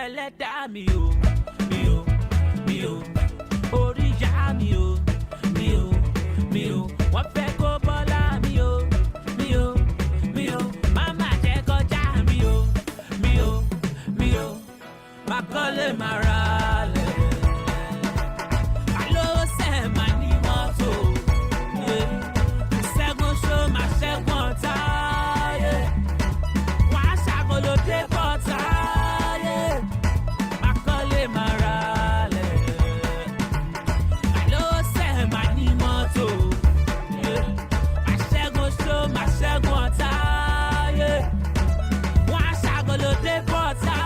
ẹlẹ́dàá mi o, mi o, mi o, oríyá mi o, mi o, mi o, wọ́n fẹ́ kó bọ́lá mi o, mi o, mi o, mama jẹ́ kọjá mi o, mi o, mi o, má kọ́lé má ra lẹ̀. Àlọ́ sẹ́ má ní mọ́tò, ṣẹ́gun ṣó má ṣẹ́gun ọ̀tá, wọ́n á ṣàkólódé bọ́tà, má kọ́lé má ra lẹ̀. Àlọ́ sẹ́ má ní mọ́tò, má ṣẹ́gun ṣó má ṣẹ́gun ọ̀tá, wọ́n á ṣàkólódé bọ́tà.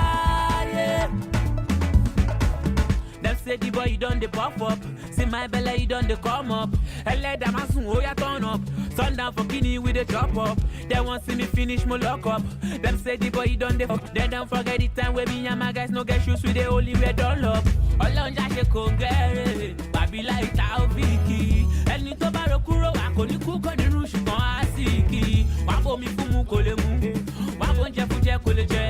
Them say the boy you done the pop up, see my belly you done the come up. Let them ask oh ya turn up, sundown for Guinea with the chop up. They want see me finish my lock up. Them say the boy you done the fuck, they don't forget the time where me and my guys no get shoes with the only way done up. Ọlọ́run já ṣe kò gẹ́rẹ́, bàbí láì 𝐃𝐈𝐒𝐿. Ẹni tó bá ro kúrò wà kò ní kú kò ní rú ṣùgbọ́n á sì kí. Wàá bomi fún mu kò lè mu, wàá bóúnjẹ fún jẹ kò lè jẹ.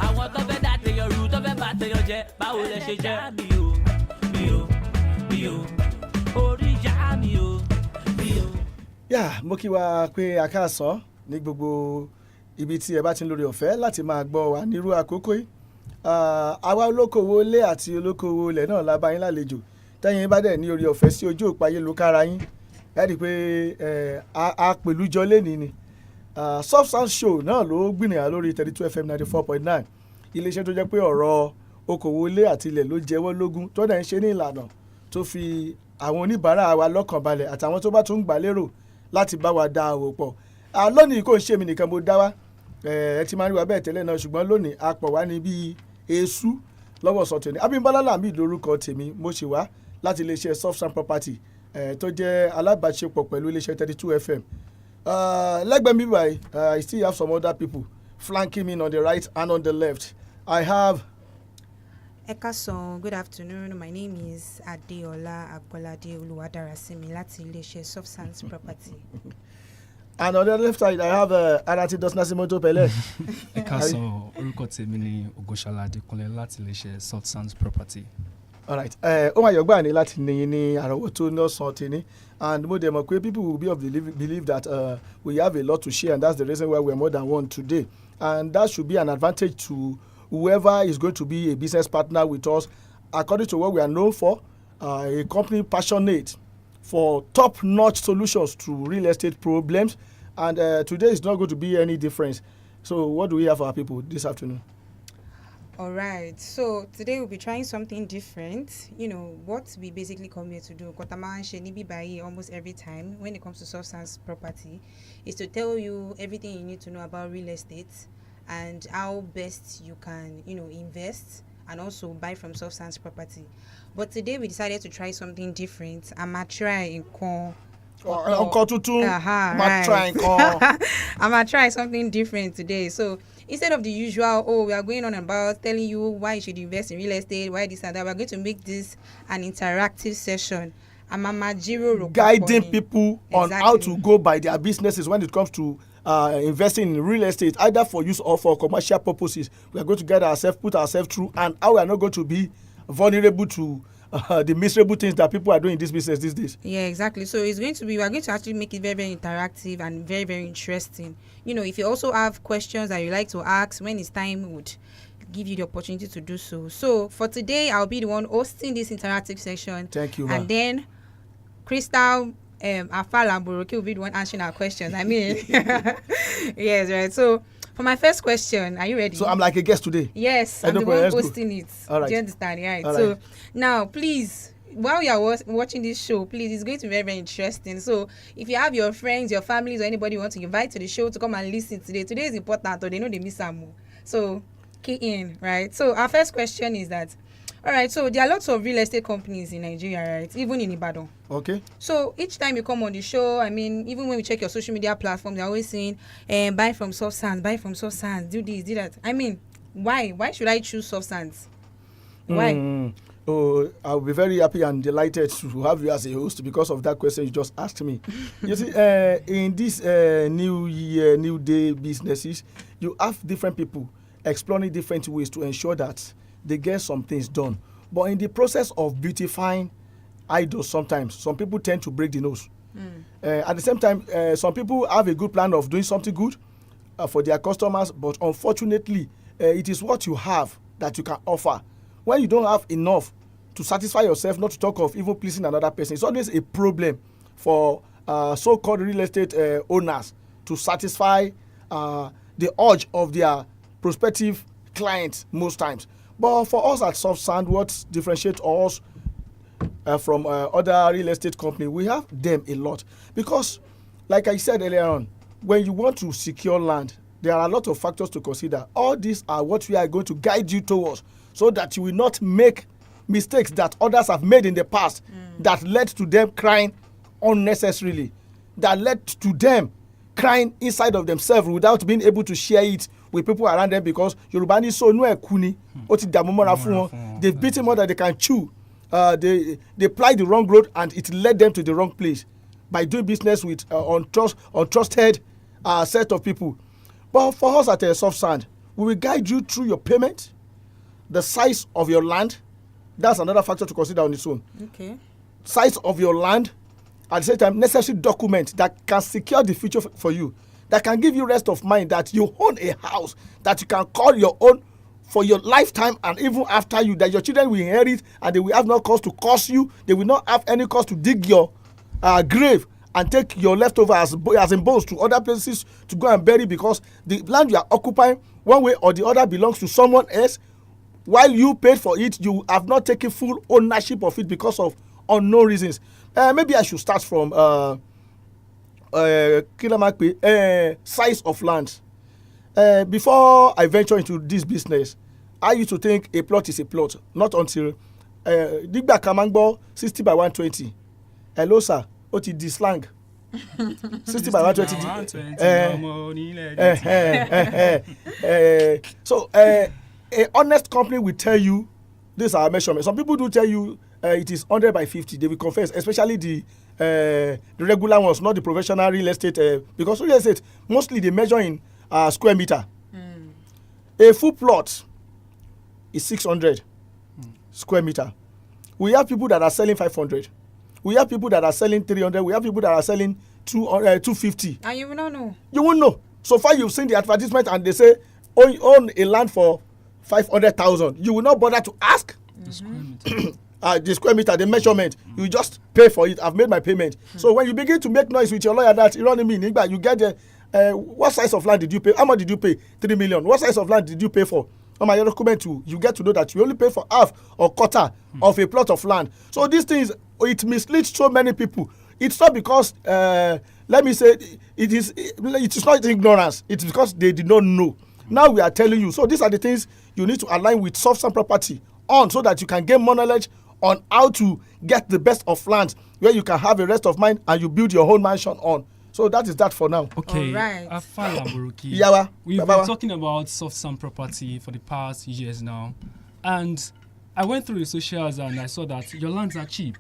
Àwọn tó fẹ́ dá tèèyàn rú tó fẹ́ bá tèèyàn jẹ, báwo lẹ ṣe jẹ́? Mi o, oríyá mi o, mi o. Yà mo kí wa pé a káàsán ní gbogbo ibi tí ẹ bá ti ń lórí ọ̀fẹ́ láti máa gbọ́ wa nírú àkókò yìí. Àwa olókòwò ilé àti olókòwò ilẹ̀ náà la bá yín lálejò. Tẹ́yìn bá dẹ̀ ní orí ọ̀fẹ́ sí ojú òpó ayélujára yín. Ẹ rí i pé a pẹ̀lú jọ lénìí ni. Softsands Show náà ló gbìnìyàn lórí 32 FM 94.9. Iléeṣẹ́ tó jẹ́ pé ọ̀rọ̀ okòwò ilé àti ilẹ̀ ló jẹ́wọ́ lógún tó dẹ̀ ń ṣe ní ìlànà tó fi àwọn oníbàárà wa lọ́kàn balẹ̀ àtàwọn tó bá tún gbà lérò láti bá wa dá àwò pọ̀. Lónìí kò ń ṣe mi nìkan mo dá wá, ẹ ti máa ń rí wa bẹ́ẹ̀ tẹ́lẹ̀ náà, ṣùgbọ́n lónìí a pọ̀ wá ní bíi èésú lọ́wọ́ sọ tèmi. Abímbọ́lá làmì lórúkọ tèmi, mo ṣì wá láti iléeṣẹ́ Softsands Property tó jẹ́ alábàáṣepọ̀ pẹ̀lú iléeṣẹ́ 32 FM. Lẹ́gbẹ̀ẹ́ mi báyìí, I still have some other people flanking me on the right and on the left. I have Ekason, good afternoon. My name is Adeola Agbolade Oluwadarasimi láti iléeṣẹ́ Softsands Property. And on the left side, I have Arati Dosnasimoto Pele. Ekason, orúkọ tèmi ni Ògúnṣọlá Adékúnlé láti iléeṣẹ́ Softsands Property. All right. Ó máa yọ̀gbà ní láti ní ní àrọ́wọ́tó lọ́sàn-án tèmi. And mo dẹ̀ mọ̀ pé people will be of the believe that we have a lot to share, and that's the reason why we are more than one today. And that should be an advantage to whoever is going to be a business partner with us, according to what we are known for, a company passionate for top-notch solutions to real estate problems. And today is not going to be any difference. So what do we have for our people this afternoon? All right. So today we'll be trying something different. You know, what we basically come here to do, almost every time when it comes to Softsands Property, is to tell you everything you need to know about real estate and how best you can, invest and also buy from Softsands Property. But today we decided to try something different. I'm gonna try something different today. So instead of the usual, we are going on about telling you why you should invest in real estate, why this and that, we're going to make this an interactive session. Guiding people on how to go by their businesses when it comes to investing in real estate, either for use or for commercial purposes. We are going to guide ourselves, put ourselves through, and how we are not going to be vulnerable to the miserable things that people are doing in this business these days. Yeah, exactly. So we are going to actually make it very, very interactive and very, very interesting. If you also have questions that you like to ask, when it's time, we would give you the opportunity to do so. So for today, I'll be the one hosting this interactive section. Thank you, and then Crystal Afala Boroki will be the one answering our questions. Yes, right. So for my first question, are you ready? So I'm like a guest today. Yes, I'm the one posting it. All right. Do you understand? Right. All so right. Now, please, while you are watching this show, please, it's going to be very, very interesting. So if you have your friends, your families, or anybody you want to invite to the show to come and listen today is important, or they know they miss some. So key in, right? So our first question is that, all right, so there are lots of real estate companies in Nigeria, right? Even in Ibadan. Okay. So each time you come on the show, even when we check your social media platforms, they're always saying, buy from Softsands, do this, do that. Why? Why should I choose Softsands? Why? I'll be very happy and delighted to have you as a host because of that question you just asked me. You see, in this new year, new day businesses, you have different people exploring different ways to ensure that they get some things done. But in the process of beautifying idols, sometimes some people tend to break the nose. At the same time, some people have a good plan of doing something good for their customers, but unfortunately, it is what you have that you can offer. When you don't have enough to satisfy yourself, not to talk of even pleasing another person, it's always a problem for so-called real estate owners to satisfy the urge of their prospective clients most times. But for us at Softsands, what differentiates us from other real estate companies, we have them a lot. Because, like I said earlier on, when you want to secure land, there are a lot of factors to consider. All these are what we are going to guide you towards, so that you will not make mistakes that others have made in the past that led to them crying unnecessarily, that led to them crying inside of themselves without being able to share it with people around them, because Yoruba ni so nu ekuni o ti damu mora fun won, they've beaten more than they can chew. They plied the wrong road and it led them to the wrong place by doing business with untrusted set of people. But for us at Softsands, we will guide you through your payment, the size of your land. That's another factor to consider on its own. Okay. Size of your land, at the same time, necessary documents that can secure the future for you, that can give you rest of mind that you own a house that you can call your own for your lifetime, and even after you, that your children will inherit and they will have no cause to curse you. They will not have any cause to dig your grave and take your leftover as in bones to other places to go and bury, because the land you are occupying, one way or the other, belongs to someone else. While you paid for it, you have not taken full ownership of it because of unknown reasons. Maybe I should start from size of land. Before I venture into this business, I used to think a plot is a plot. Not until Digba Kamangbo 60 by 120. Hello, sir. What is the slang? 60 by 120. So, an honest company will tell you this is our measurement. Some people do tell you it is 100 by 50. They will confess, especially the regular ones, not the professional real estate, because real estate mostly they measure in square meter. A full plot is 600 square meter. We have people that are selling 500. We have people that are selling 300. We have people that are selling 250. And you will not know. You won't know. So far, you've seen the advertisement and they say own a land for 500,000. You will not bother to ask the square meter, the measurement. You just pay for it. I've made my payment. So when you begin to make noise with your lawyer that you know what I mean, you get the what size of land did you pay? How much did you pay? 3 million. What size of land did you pay for? On my document too, you get to know that you only pay for half or quarter of a plot of land. So these things, it misleads so many people. It's not because let me say it is not ignorance. It's because they did not know. Now we are telling you. So these are the things you need to align with Softsands Property on, so that you can gain more knowledge on how to get the best of land where you can have a rest of mind and you build your own mansion on. So that is that for now. Okay. Right. We've been talking about Softsands Property for the past years now, and I went through the socials and I saw that your lands are cheap.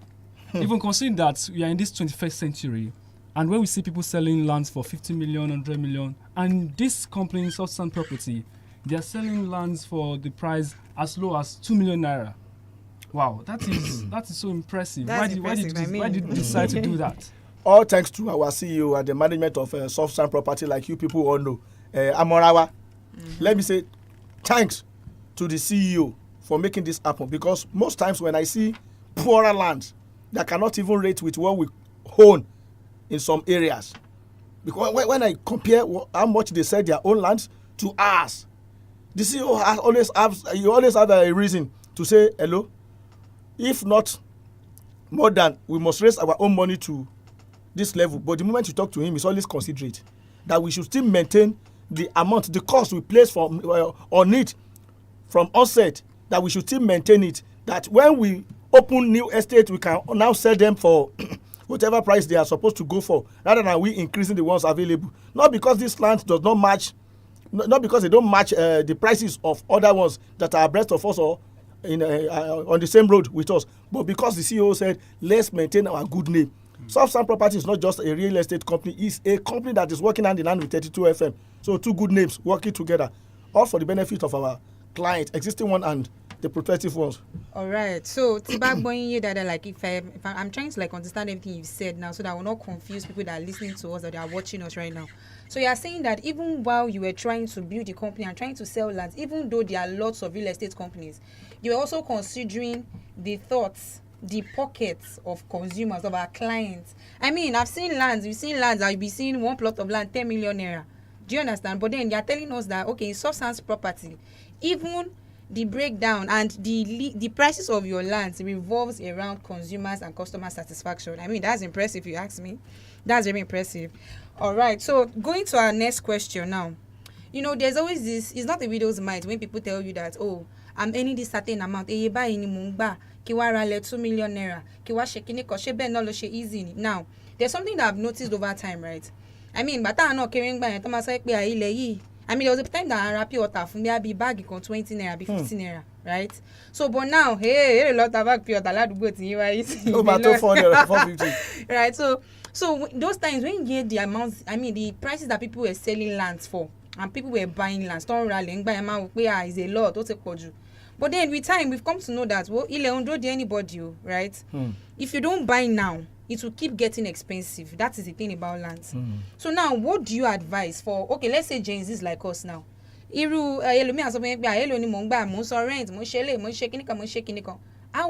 Even considering that we are in this 21st century, and when we see people selling lands for 50 million, 100 million, and this company, Softsands Property, they are selling lands for the price as low as 2 million naira. Wow, that is so impressive. Why did you decide to do that? All thanks to our CEO and the management of Softsands Property, like you people all know, Amorawa. Let me say thanks to the CEO for making this happen, because most times when I see poorer lands that cannot even rate with what we own in some areas, because when I compare how much they sell their own lands to ours, the CEO always have a reason to say hello. If not more than, we must raise our own money to this level. But the moment you talk to him, he's always considerate that we should still maintain the amount, the cost we place on it from onset, that we should still maintain it, that when we open new estate, we can now sell them for whatever price they are supposed to go for, rather than we increasing the ones available. Not because this land does not match, not because they don't match the prices of other ones that are abreast of us or on the same road with us, but because the CEO said, let's maintain our good name. Softsands Property is not just a real estate company, it's a company that is working hand in hand with 32 FM. So two good names working together. all for the benefit of our client, existing one and the prospective ones. All right. So, like if I'm trying to like understand everything you've said now, so that I will not confuse people that are listening to us, that are watching us right now. So you are saying that even while you were trying to build the company and trying to sell lands, even though there are lots of real estate companies, you were also considering the thoughts, the pockets of consumers, of our clients. I mean, I've seen lands, I'll be seeing one plot of land, 10 million naira. Do you understand? But then they are telling us that, okay, in Softsands property, even the breakdown and the prices of your lands revolves around consumers and customer satisfaction. I mean, that's impressive, you ask me. That's very impressive. All right, so going to our next question now. You know, there's always this, it's not a widow's mite when people tell you that, oh, I'm earning this certain amount. Now, there's something that I've noticed over time, right? I mean, but I'm not caring by it. I mean, there was a time that I wrap water from there, be bag 20 naira, be 15 naira, right? So, but now, hey, a lot of bag pure that go to you, right? 450. Right, so those times when you get the amounts, I mean, the prices that people were selling lands for, and people were buying lands, don't rallying by amount is a lot, don't take. But then with time, we've come to know that, well, il don't anybody, right? If you don't buy now, it will keep getting expensive. That is the thing about lands. So now, what do you advise for, okay, let's say Gen Z's like us now. And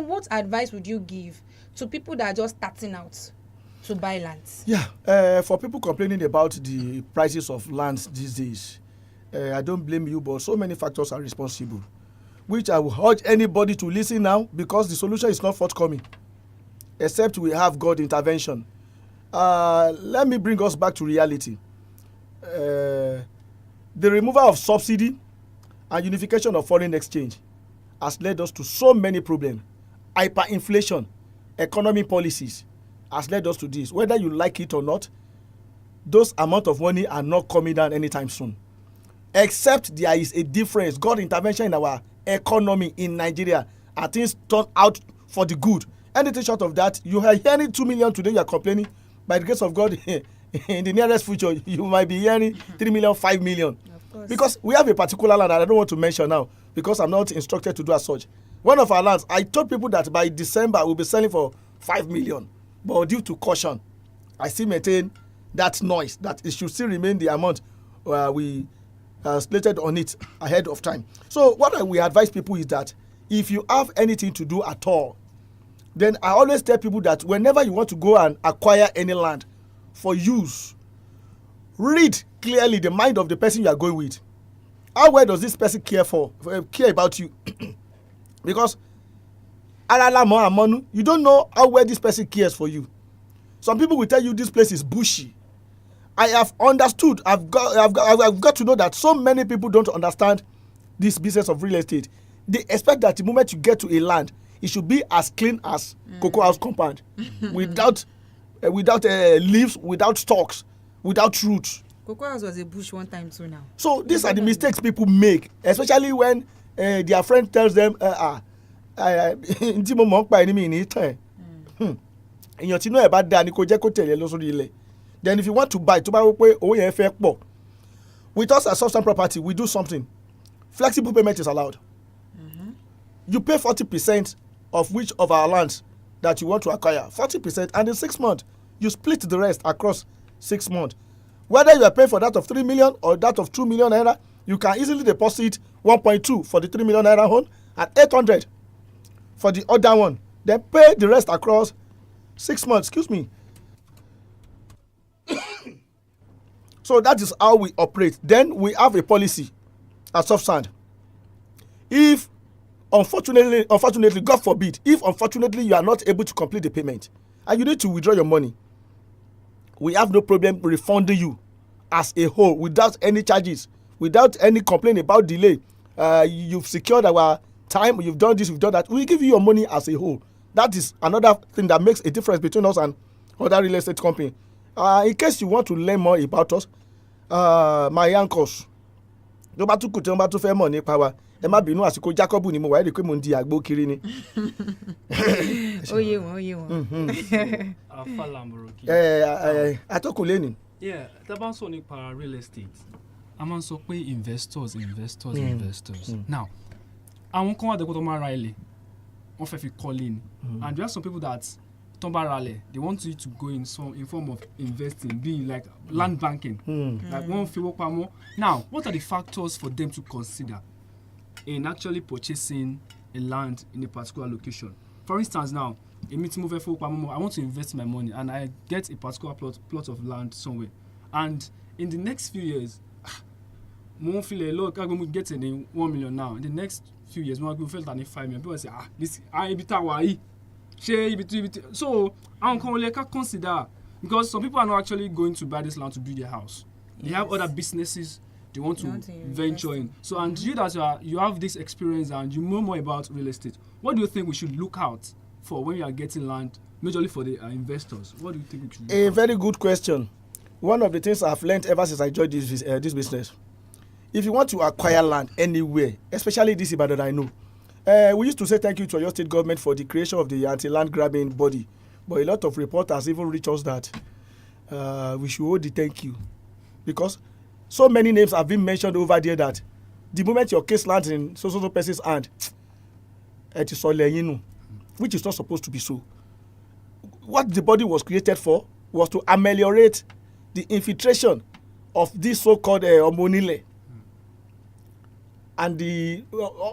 what advice would you give to people that are just starting out to buy lands? Yeah, for people complaining about the prices of lands these days, I don't blame you, but so many factors are responsible, which I will urge anybody to listen now, because the solution is not forthcoming, except we have God intervention. Let me bring us back to reality. The removal of subsidy and unification of foreign exchange has led us to so many problems. Hyperinflation, economic policies has led us to this. Whether you like it or not, those amount of money are not coming down anytime soon. Except there is a difference, God intervention in our economy in Nigeria, and things turn out for the good. Anything short of that, you are hearing 2 million today, you are complaining. By the grace of God, in the nearest future, you might be hearing 3 million, 5 million. Because we have a particular land that I don't want to mention now, because I'm not instructed to do as such. One of our lands, I told people that by December we'll be selling for 5 million. But due to caution, I still maintain that noise, that it should still remain the amount we slated on it ahead of time. So what we advise people is that if you have anything to do at all, then I always tell people that whenever you want to go and acquire any land for use, read clearly the mind of the person you are going with. How well does this person care about you? Because you don't know how well this person cares for you. Some people will tell you this place is bushy. I have understood. I've got to know that so many people don't understand this business of real estate. They expect that the moment you get to a land, it should be as clean as Cocoa House compound, without leaves, without stalks, without roots. Cocoa House was a bush one time too now. So these are the mistakes people make, especially when their friend tells them, ntí mo mọ̀ pa ẹni mi ní tán ẹ̀. Èèyàn tí inú ẹ̀ bá dáa ni kò jẹ́ kó tẹ̀lé lọ sórí ilẹ̀. Then if you want to buy, tó bá wò pé owó yẹn fẹ́ pọ̀. With us at Softsands Property, we do something. Flexible payment is allowed. You pay 40% of which of our lands that you want to acquire. 40%, and in 6 months, you split the rest across 6 months. Whether you are paying for that of 3 million or that of 2 million naira, you can easily deposit 1.2 for the 3 million naira home and 800 for the other one. Then pay the rest across 6 months. Excuse me. So that is how we operate. Then we have a policy at Softsands. If unfortunately, God forbid, if unfortunately you are not able to complete the payment and you need to withdraw your money, we have no problem refunding you as a whole without any charges, without any complaint about delay. You've secured our time, you've done this, you've done that. We give you your money as a whole. That is another thing that makes a difference between us and other real estate company. In case you want to learn more about us, my uncles, tó bá tún kù tí wọ́n bá tún fẹ́ mọ̀ nípa wa, ẹ má bínú àsìkò Jacob ni mo wà, ẹ rí i pé mo ń di àgbo kiri ni. Ó yé wọn. Atọ́kùn lé ní. Yeah, tá bá ń sọ nípa real estate, a máa ń sọ pé investors. Now, àwọn kan wà dẹ́kun tó máa ra ilẹ̀, wọ́n fẹ́ fi kọ́lé ni. And there are some people that tó bá ra ilẹ̀, they want you to go in form of investing, being like land banking. Like wọ́n fi owó pamọ́. Now, what are the factors for them to consider in actually purchasing a land in a particular location? For instance, now, èmi tí mo fẹ́ fowó pamọ́, I want to invest my money and I get a particular plot of land somewhere. And in the next few years, mo feel a lot, I'm going to get in 1 million now. In the next few years, mo feel that 5 million. People say, this 𝐼𝐵 so I can consider, because some people are not actually going to buy this land to build their house. They have other businesses they want to venture in. So, and you that you have this experience and you know more about real estate. What do you think we should look out for when you are getting land, majorly for the investors? What do you think we should look out? Very good question. One of the things I've learned ever since I joined this business, if you want to acquire land anywhere, especially this Ibadan, I know, we used to say thank you to your state government for the creation of the anti-land grabbing body, but a lot of reporters even reach us that we should hold the thank you, because so many names have been mentioned over there that the moment your case lands in so person's hand, it is all which is not supposed to be so. What the body was created for was to ameliorate the infiltration of this so-called Omonile and the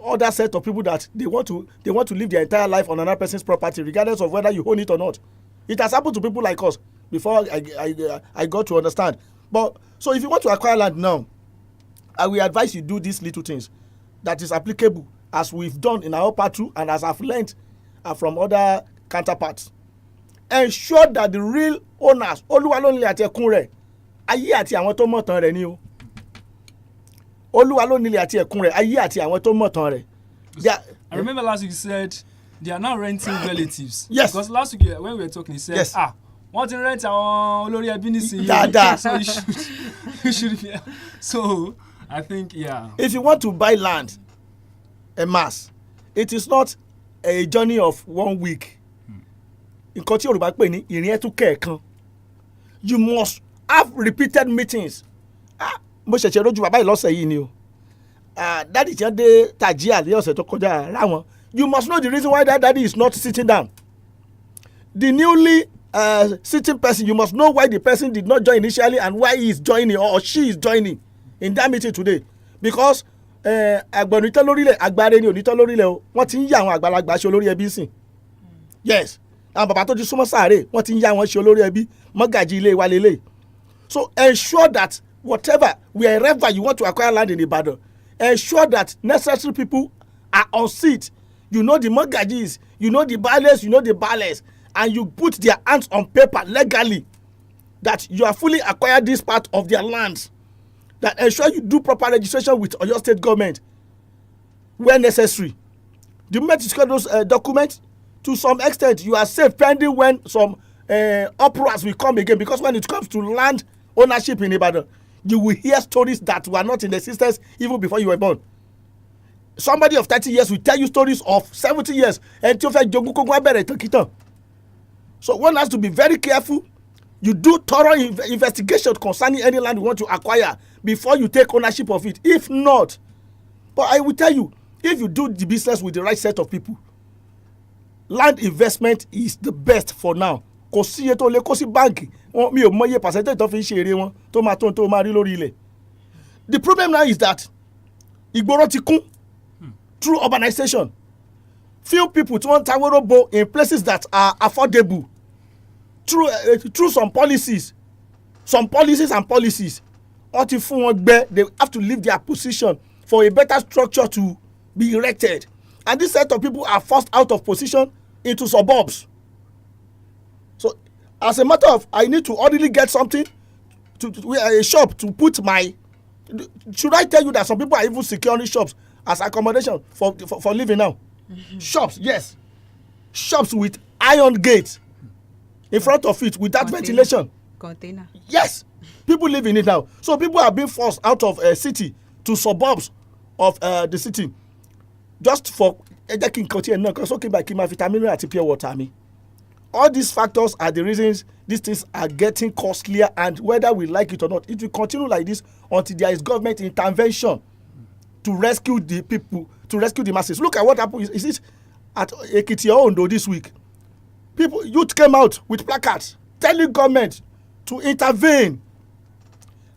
other set of people that they want to live their entire life on another person's property, regardless of whether you own it or not. It has happened to people like us before I got to understand. But so if you want to acquire land now, I will advise you do these little things that is applicable, as we've done in our part 2 and as I've learned from other counterparts. Ensure that the real owners, Olúwa ló nílẹ̀ àti ẹkún rẹ̀, ayé àti àwọn tó mọ̀ tán rẹ̀ ni o. Olúwa ló nílẹ̀ àti ẹkún rẹ̀, ayé àti àwọn tó mọ̀ tán rẹ̀. I remember last week you said they are now renting relatives. Yes. Because last week when we were talking, he said, yes. Want to rent our olórí ẹbí nísìnyí. So you should be. So I think, yeah. If you want to buy land en masse, it is not a journey of 1 week. Nǹkan tí Yorùbá pè ní ìrìn ẹ̀tún kẹ̀ẹ̀kan. You must have repeated meetings. Mo ṣẹ̀ṣẹ̀ rójú bàbá ìlọ́sẹ̀ yìí ni o. Daddy tí wọ́n dé Tajia ní ọ̀sẹ̀ tó kọjá ráwọn. You must know the reason why that daddy is not sitting down. The newly sitting person, you must know why the person did not join initially and why he is joining or she is joining in that meeting today. Because àgbà onítọ́ lórílẹ̀, àgbàre ni onítọ́ lórílẹ̀ o. Wọ́n ti ń yá àwọn àgbàlagbà ṣe olórí ẹbí sìn. Yes. Àwọn bàbá tó ti súnmọ́ sáré, wọ́n ti ń yá wọn ṣe olórí ẹbí, mọ́gàjì ilé wa lélẹ̀. So ensure that wherever you want to acquire land in Ibadan, ensure that necessary people are on seat. You know the mortgages, you know the bailers, you know the ballers, and you put their hands on paper legally that you are fully acquired this part of their lands. That ensure you do proper registration with your state government where necessary. The moment you secure those documents, to some extent, you are safe pending when some uproars will come again. Because when it comes to land ownership in Ibadan, you will hear stories that were not in existence even before you were born. Somebody of 30 years will tell you stories of 70 years. So one has to be very careful. You do thorough investigation concerning any land you want to acquire before you take ownership of it. If not, but I will tell you, if you do the business with the right set of people, land investment is the best for now. Kò sí iye tó lè kó sí báǹkì, mi ò mọ iye percentage tó fi ń ṣe èrè wọn tó máa rí lórí ilẹ̀. The problem now is that ìgboro ti kún through urbanization. Few people tí wọ́n ń ta wóróbo in places that are affordable through some policies and policies. Wọ́n ti fún wọn gbẹ, they have to leave their position for a better structure to be erected. And this set of people are forced out of position into suburbs. So as a matter of, I need to orderly get something a shop to put my. Should I tell you that some people are even securing shops as accommodation for living now? Mm-hmm. Shops, yes, shops with iron gates in front of it without ventilation. Container. Yes, people live in it now. So people are being forced out of a city to suburbs of the city just for ẹ jẹ́ kí n kàn tí ẹ̀ náà kan sókè báyìí kí n máa fi tamínú àti pure water mi All these factors are the reasons these things are getting costlier, and whether we like it or not, it will continue like this until there is government intervention to rescue the people, to rescue the masses. Look at what happened. Is it at 𝐒𝐿 this week? Youth came out with placards telling government to intervene.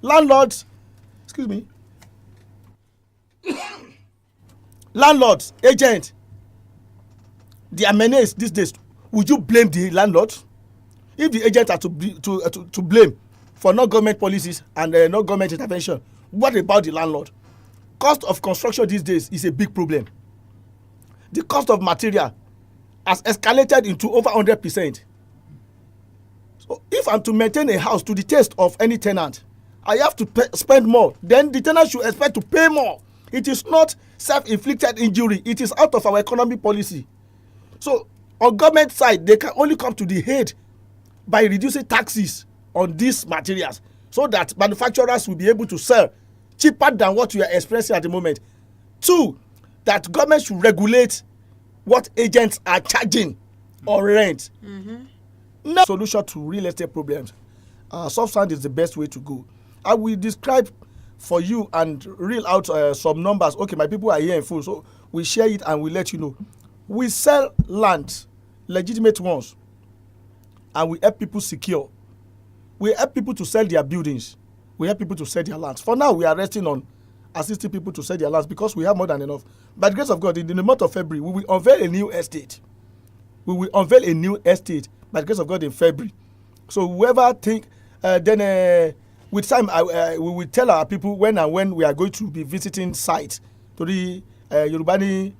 Landlords, landlords, agents, they are menaced these days. Would you blame the landlord? If the agents are to blame for no government policies and no government intervention, what about the landlord? Cost of construction these days is a big problem. The cost of material has escalated into over 100%. So if I'm to maintain a house to the taste of any tenant, I have to spend more. Then the tenant should expect to pay more. It is not self-inflicted injury. It is out of our economic policy. So on government side, they can only come to the aid by reducing taxes on these materials so that manufacturers will be able to sell cheaper than what we are experiencing at the moment. 2, that government should regulate what agents are charging on rent. No solution to real estate problems. Softsands is the best way to go. I will describe for you and reel out some numbers. Okay, my people are here in full, so we share it and we let you know. We sell land, legitimate ones, and we help people secure. We help people to sell their buildings. We help people to sell their lands. For now, we are resting on assisting people to sell their lands because we have more than enough. By the grace of God, in the month of February, we will unveil a new estate. We will unveil a new estate by the grace of God in February. So whoever think, with time, we will tell our people when and when we are going to be visiting sites. To the Yorubani,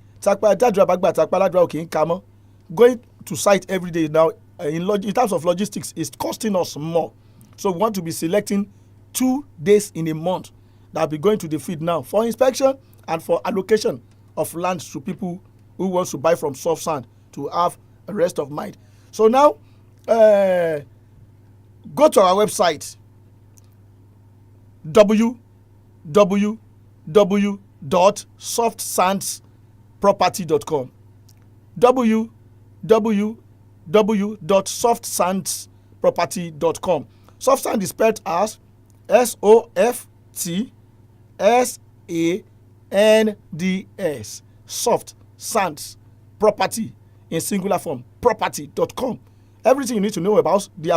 going to site every day now in terms of logistics is costing us more. So we want to be selecting 2 days in a month that will be going to the field now for inspection and for allocation of land to people who want to buy from Softsands to have a rest of mind. So now, go to our website www.softsandsproperty.com www.softsandsproperty.com. Softsands is spelled as SOFTSANDS. Softsands Property in singular form. Property.com. Everything you need to know about us, the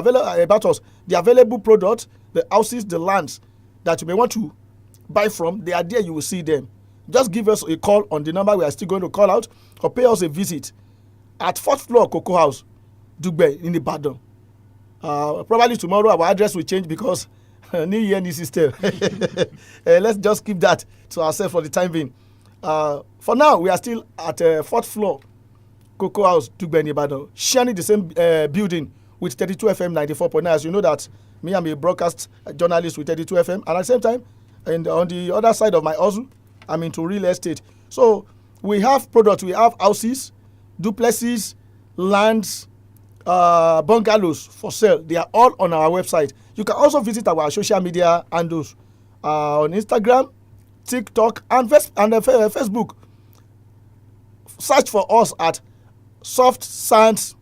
available products, the houses, the lands that you may want to buy from, they are there. You will see them. Just give us a call on the number we are still going to call out, or pay us a visit at 4th floor Cocoa House, Dugbe in Ibadan. Probably tomorrow our address will change because new year, new system. Let's just keep that to ourselves for the time being. For now, we are still at 4th floor Cocoa House, Dugbe in Ibadan, sharing the same building with 32 FM 94.9. As you know that me, I'm a broadcast journalist with 32 FM, and at the same time, and on the other side of my hustle, I'm into real estate. So we have products, we have houses, duplexes, lands, bungalows for sale. They are all on our website. You can also visit our social media handles on Instagram, TikTok, and Facebook. Search for us at Softsands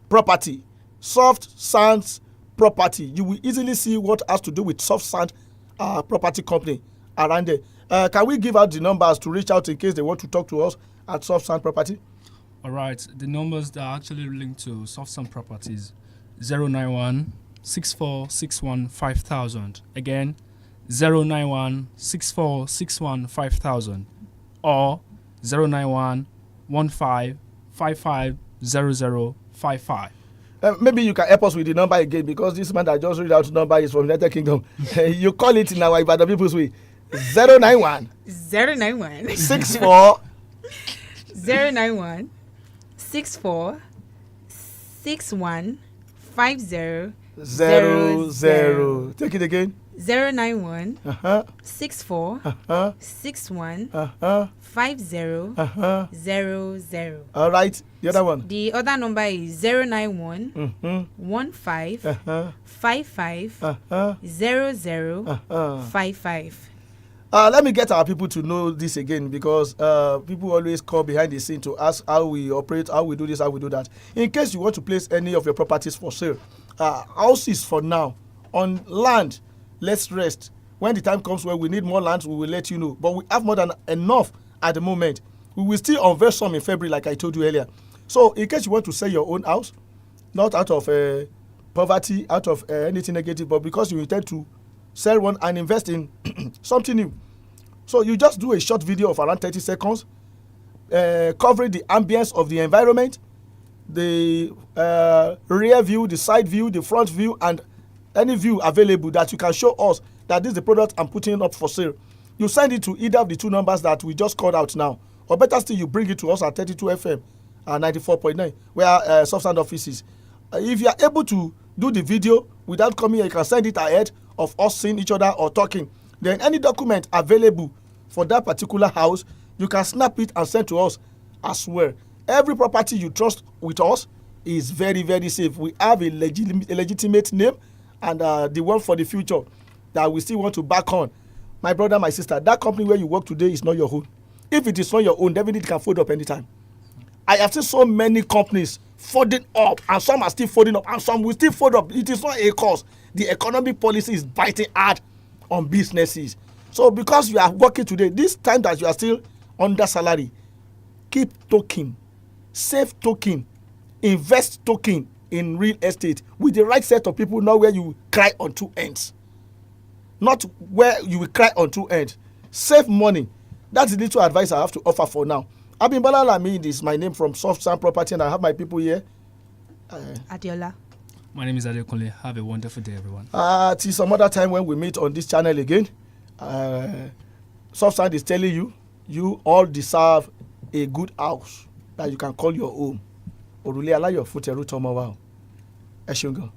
Property. Softsands Property. You will easily see what has to do with Softsands Property Company around there. Can we give out the numbers to reach out in case they want to talk to us at Softsands Property? All right. The numbers that are actually linked to Softsands Properties: 091-6461-5000. Again, 091-6461-5000 or 091-1555-0055. Maybe you can help us with the number again, because this man that just read out the number is from United Kingdom. You call it in our Ibadan people's way. 091 64 091 64 61 50 00. Take it again. 091 64 61 50 00. All right. The other one. The other number is 091 15 55 00 55. Let me get our people to know this again, because people always call behind the scene to ask how we operate, how we do this, how we do that. In case you want to place any of your properties for sale, houses for now, on land, let's rest. When the time comes where we need more land, we will let you know. But we have more than enough at the moment. We will still unveil some in February, like I told you earlier. So in case you want to sell your own house, not out of poverty, out of anything negative, but because you intend to sell one and invest in something new. So you just do a short video of around 30 seconds, covering the ambience of the environment, the rear view, the side view, the front view, and any view available that you can show us that this is the product I'm putting up for sale. You send it to either of the two numbers that we just called out now, or better still, you bring it to us at 32 FM 94.9, where Softsands office is. If you are able to do the video without coming here, you can send it ahead of us seeing each other or talking. Then any document available for that particular house, you can snap it and send to us as well. Every property you trust with us is very, very safe. We have a legitimate name and the one for the future that we still want to back on. My brother, my sister, that company where you work today is not your own. If it is not your own, definitely it can fold up anytime. I have seen so many companies folding up, and some are still folding up, and some will still fold up. It is not a cause. The economic policy is biting hard on businesses. So because you are working today, this time that you are still under salary, keep token, save token, invest token in real estate with the right set of people, not where you cry on two ends. Not where you will cry on two ends. Save money. That's the little advice I have to offer for now. ABIMBOLA Lamid is my name from Softsands Property, and I have my people here. Adiola. My name is Adekunle. Have a wonderful day, everyone. Till some other time when we meet on this channel again. Softsands is telling you, you all deserve a good house that you can call your home. Orule alayo futeru tomo wa. Ẹ ṣeun gan.